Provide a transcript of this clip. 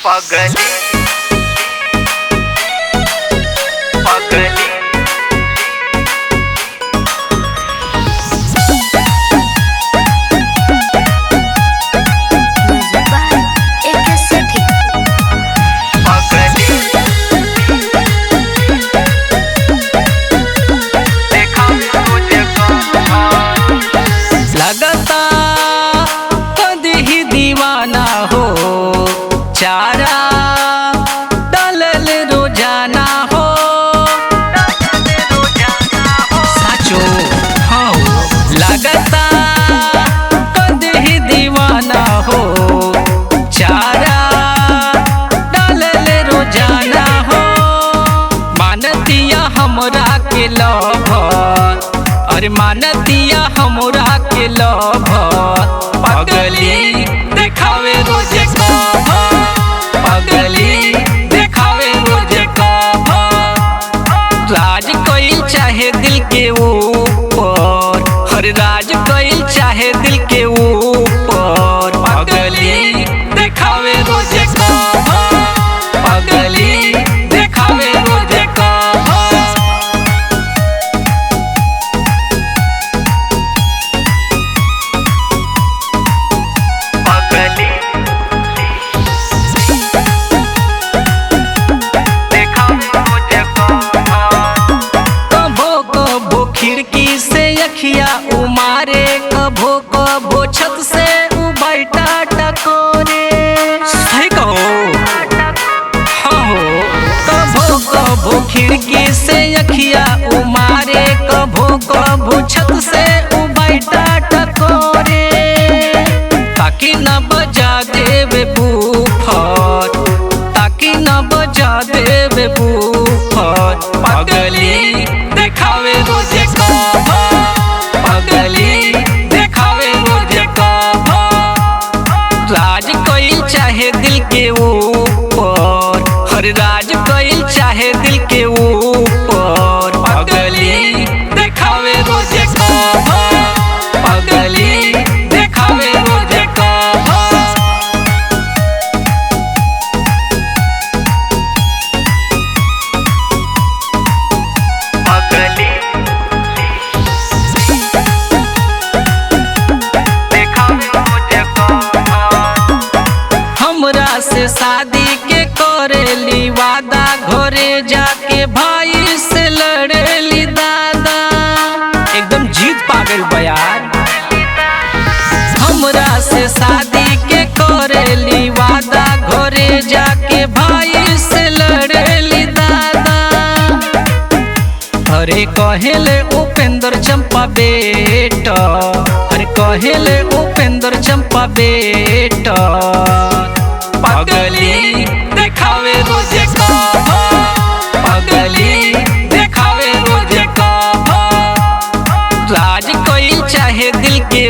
पगली पगली लगता कदी ही दीवाना हो चारा डालल रोजाना हो साचो हाँ लगता कदी ही दीवाना हो चारा डालल रोजाना हो मानतिया हमरा के लभ अरे मानतिया हमरा के लभ पगली देखावे रोजे कभ पगली देखावे रोजे कभ राज कइल चाहे दिल के ऊपर हर राज कइल चाहे दिल के ऊपर पगली देखावे रोजे कभ पगली देखावे रोजे कभ खिड़की से अखिया उमारे कभो कभो छत से उ बैठा टकोरे सही कहो हाँ हो कभो कभो खिड़की से अखिया उमारे कभो कभो छत से उ बैठा टकोरे ताकि न बजा देवे बूफर ताकि न बजा देवे बूफर पगली देखावे रोजे कभ पगली देखावे रोजे कभ राज कइल चाहे दिल के ऊपर हर राज कइल चाहे दिल के ऊपर पगली देखावे रोजे कभ पगली देखावे रोजे कभ हमरा से शादी के करेली वादा घरे जाके भाई से लड़ेली दादा एकदम जीत पागल बयार हमरा से शादी के करेली वादा घरे जाके भाई से लड़ेली दादा अरे कहेले उपेंद्र चंपा बेटा अरे कहेले उपेंद्र चंपा बेटा पगली देखावे रोजे कभ पगली देखावे रोजे कभ राज कइल चाहे दिल के